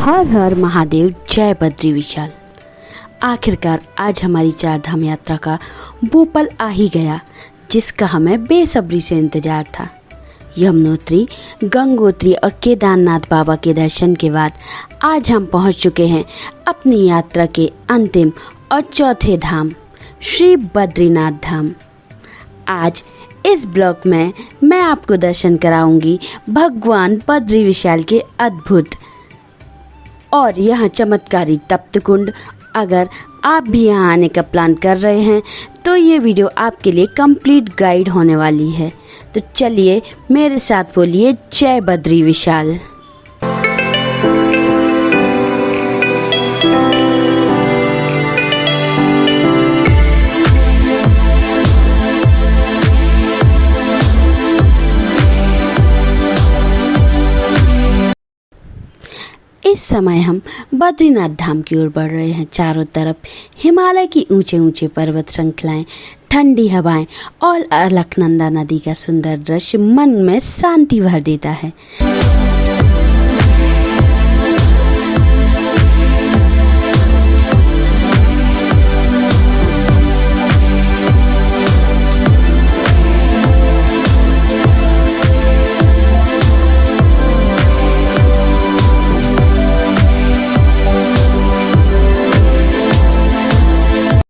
हर हर महादेव, जय बद्री विशाल। आखिरकार आज हमारी चार धाम यात्रा का वो पल आ ही गया जिसका हमें बेसब्री से इंतजार था। यमुनोत्री, गंगोत्री और केदारनाथ बाबा के दर्शन के बाद आज हम पहुंच चुके हैं अपनी यात्रा के अंतिम और चौथे धाम श्री बद्रीनाथ धाम। आज इस ब्लॉग में मैं आपको दर्शन कराऊंगी भगवान बद्री विशाल के अद्भुत और यहाँ चमत्कारी तप्त कुंड। अगर आप भी यहाँ आने का प्लान कर रहे हैं तो ये वीडियो आपके लिए कंप्लीट गाइड होने वाली है। तो चलिए मेरे साथ बोलिए जय बद्री विशाल। इस समय हम बद्रीनाथ धाम की ओर बढ़ रहे हैं। चारों तरफ हिमालय की ऊंचे ऊंचे पर्वत श्रृंखलाएं, ठंडी हवाएं और अलकनंदा नदी का सुंदर दृश्य मन में शांति भर देता है।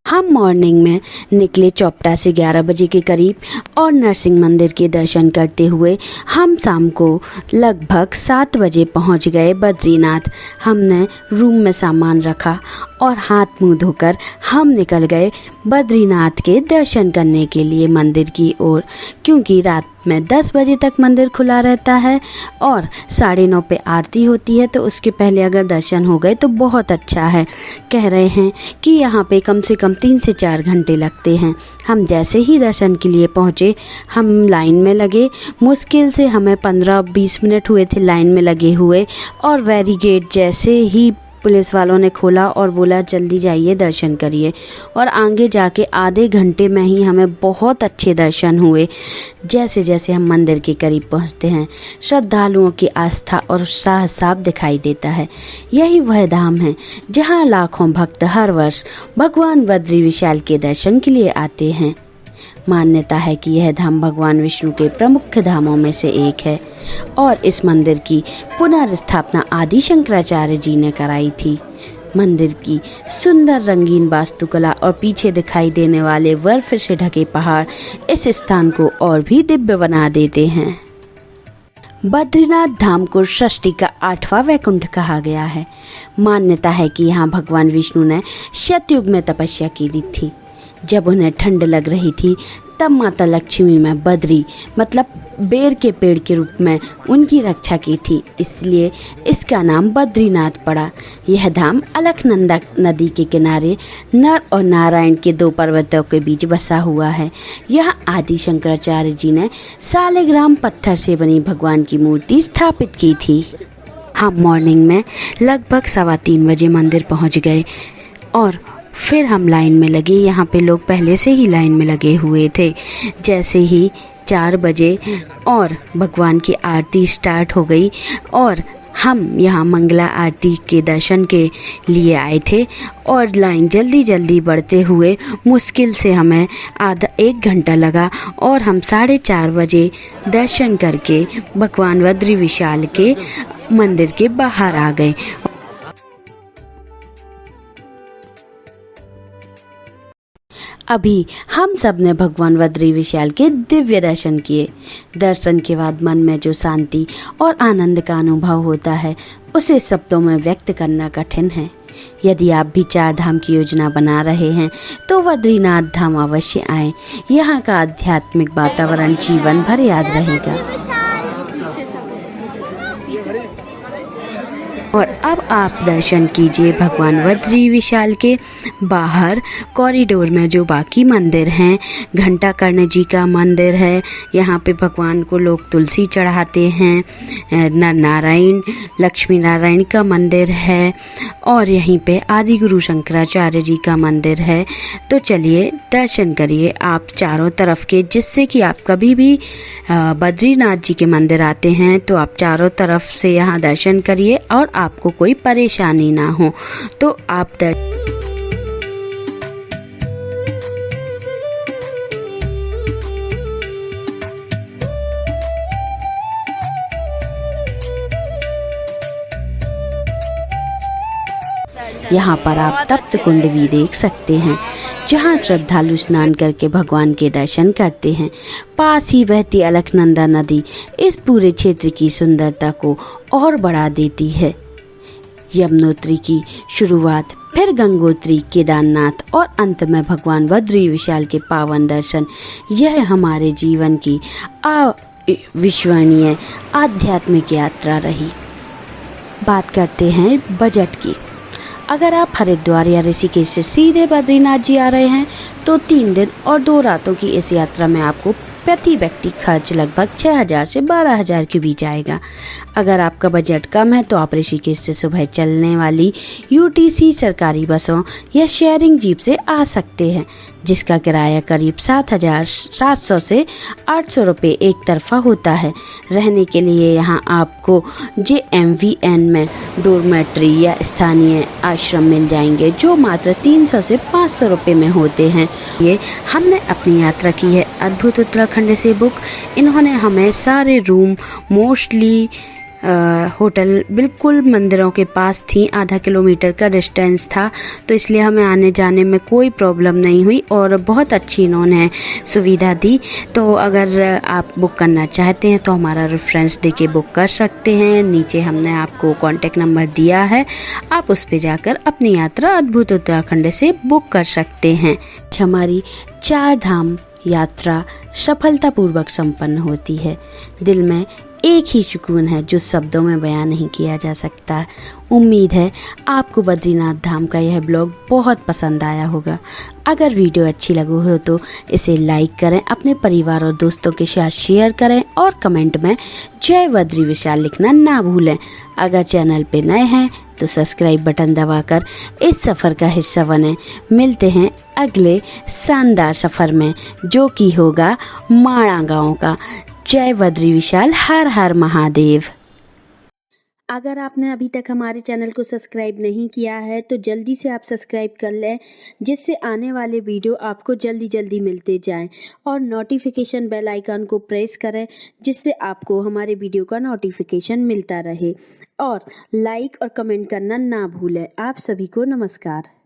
हम मॉर्निंग में निकले चौपटा से 11 बजे के करीब और नरसिंह मंदिर के दर्शन करते हुए हम शाम को लगभग 7 बजे पहुंच गए बद्रीनाथ। हमने रूम में सामान रखा और हाथ मुंह धोकर हम निकल गए बद्रीनाथ के दर्शन करने के लिए मंदिर की ओर, क्योंकि रात में 10 बजे तक मंदिर खुला रहता है और 9:30 पे आरती होती है। तो उसके पहले अगर दर्शन हो गए तो बहुत अच्छा है। कह रहे हैं कि यहाँ पे कम से कम 3 से 4 घंटे लगते हैं। हम जैसे ही दर्शन के लिए पहुँचे हम लाइन में लगे। मुश्किल से हमें 15-20 मिनट हुए थे लाइन में लगे हुए और बैरिकेड जैसे ही पुलिस वालों ने खोला और बोला जल्दी जाइए दर्शन करिए, और आगे जाके आधे घंटे में ही हमें बहुत अच्छे दर्शन हुए। जैसे जैसे हम मंदिर के करीब पहुंचते हैं श्रद्धालुओं की आस्था और उत्साह साफ दिखाई देता है। यही वह धाम है जहां लाखों भक्त हर वर्ष भगवान बद्री विशाल के दर्शन के लिए आते हैं। मान्यता है कि यह धाम भगवान विष्णु के प्रमुख धामों में से एक है और इस मंदिर की पुनर्स्थापना आदि शंकराचार्य जी ने कराई थी। मंदिर की सुंदर रंगीन वास्तुकला और पीछे दिखाई देने वाले बर्फ से ढके पहाड़ इस स्थान को और भी दिव्य बना देते हैं। बद्रीनाथ धाम को सृष्टि का 8वां वैकुंठ कहा गया है। मान्यता है कि यहाँ भगवान विष्णु ने सतयुग में तपस्या की थी। जब उन्हें ठंड लग रही थी तब माता लक्ष्मी में बद्री मतलब बेर के पेड़ के रूप में उनकी रक्षा की थी, इसलिए इसका नाम बद्रीनाथ पड़ा। यह धाम अलकनंदा नदी के किनारे नर और नारायण के 2 पर्वतों के बीच बसा हुआ है। यहाँ आदि शंकराचार्य जी ने सालिग्राम पत्थर से बनी भगवान की मूर्ति स्थापित की थी। हम मॉर्निंग में लगभग 3:15 बजे मंदिर पहुँच गए और फिर हम लाइन में लगे। यहाँ पे लोग पहले से ही लाइन में लगे हुए थे। जैसे ही 4 बजे और भगवान की आरती स्टार्ट हो गई और हम यहाँ मंगला आरती के दर्शन के लिए आए थे और लाइन जल्दी जल्दी बढ़ते हुए मुश्किल से हमें आधा 1 घंटा लगा और हम 4:30 बजे दर्शन करके भगवान बद्री विशाल के मंदिर के बाहर आ गए। अभी हम सब ने भगवान बद्री विशाल के दिव्य दर्शन किए। दर्शन के बाद मन में जो शांति और आनंद का अनुभव होता है उसे शब्दों में व्यक्त करना कठिन है। यदि आप भी 4 धाम की योजना बना रहे हैं तो बद्रीनाथ धाम अवश्य आएं। यहाँ का आध्यात्मिक वातावरण जीवन भर याद रहेगा। और अब आप दर्शन कीजिए भगवान बद्री विशाल के बाहर कॉरिडोर में जो बाकी मंदिर हैं। घंटा कर्ण जी का मंदिर है, यहाँ पे भगवान को लोग तुलसी चढ़ाते हैं। नर नारायण, लक्ष्मी नारायण का मंदिर है और यहीं पे आदि गुरु शंकराचार्य जी का मंदिर है। तो चलिए दर्शन करिए आप चारों तरफ के, जिससे कि आप कभी भी बद्रीनाथ जी के मंदिर आते हैं तो आप चारों तरफ से यहाँ दर्शन करिए और आपको कोई परेशानी ना हो। तो आप यहाँ पर आप तप्त कुंड भी देख सकते हैं, जहाँ श्रद्धालु स्नान करके भगवान के दर्शन करते हैं। पास ही बहती अलकनंदा नदी इस पूरे क्षेत्र की सुंदरता को और बढ़ा देती है। यमुनोत्री की शुरुआत, फिर गंगोत्री, केदारनाथ और अंत में भगवान बद्री विशाल के पावन दर्शन, यह हमारे जीवन की अविस्मरणीय आध्यात्मिक यात्रा रही। बात करते हैं बजट की। अगर आप हरिद्वार या ऋषिकेश से सीधे बद्रीनाथ जी आ रहे हैं तो 3 दिन और 2 रातों की इस यात्रा में आपको प्रति व्यक्ति खर्च लगभग 6,000 से 12,000 के बीच आएगा। अगर आपका बजट कम है तो आप ऋषिकेश से सुबह चलने वाली UTC सरकारी बसों या शेयरिंग जीप से आ सकते हैं, जिसका किराया करीब 7,700 से 800 रुपये एक तरफा होता है। रहने के लिए यहाँ आपको JMVN में डोरमेट्री या स्थानीय आश्रम मिल जाएंगे, जो मात्र 300 से 500 रुपये में होते हैं। ये हमने अपनी यात्रा की है अद्भुत उत्तराखंड से बुक। इन्होंने हमें सारे रूम मोस्टली होटल बिल्कुल मंदिरों के पास थी, आधा किलोमीटर का डिस्टेंस था, तो इसलिए हमें आने जाने में कोई प्रॉब्लम नहीं हुई और बहुत अच्छी इन्होंने सुविधा दी। तो अगर आप बुक करना चाहते हैं तो हमारा रेफरेंस देके बुक कर सकते हैं। नीचे हमने आपको कॉन्टेक्ट नंबर दिया है, आप उस पर जाकर अपनी यात्रा अद्भुत उत्तराखंड से बुक कर सकते हैं। हमारी 4 धाम यात्रा सफलतापूर्वक संपन्न होती है। दिल में एक ही सुकून है जो शब्दों में बयां नहीं किया जा सकता। उम्मीद है आपको बद्रीनाथ धाम का यह ब्लॉग बहुत पसंद आया होगा। अगर वीडियो अच्छी लगी हो तो इसे लाइक करें, अपने परिवार और दोस्तों के साथ शेयर करें और कमेंट में जय बद्री विशाल लिखना ना भूलें। अगर चैनल पे नए हैं तो सब्सक्राइब बटन दबाकर इस सफ़र का हिस्सा बने। मिलते हैं अगले शानदार सफ़र में, जो कि होगा माणा गाँव का। जय बद्री विशाल, हर हर महादेव। अगर आपने अभी तक हमारे चैनल को सब्सक्राइब नहीं किया है तो जल्दी से आप सब्सक्राइब कर लें, जिससे आने वाले वीडियो आपको जल्दी जल्दी मिलते जाएं, और नोटिफिकेशन बेल आइकन को प्रेस करें, जिससे आपको हमारे वीडियो का नोटिफिकेशन मिलता रहे। और लाइक और कमेंट करना ना भूलें। आप सभी को नमस्कार।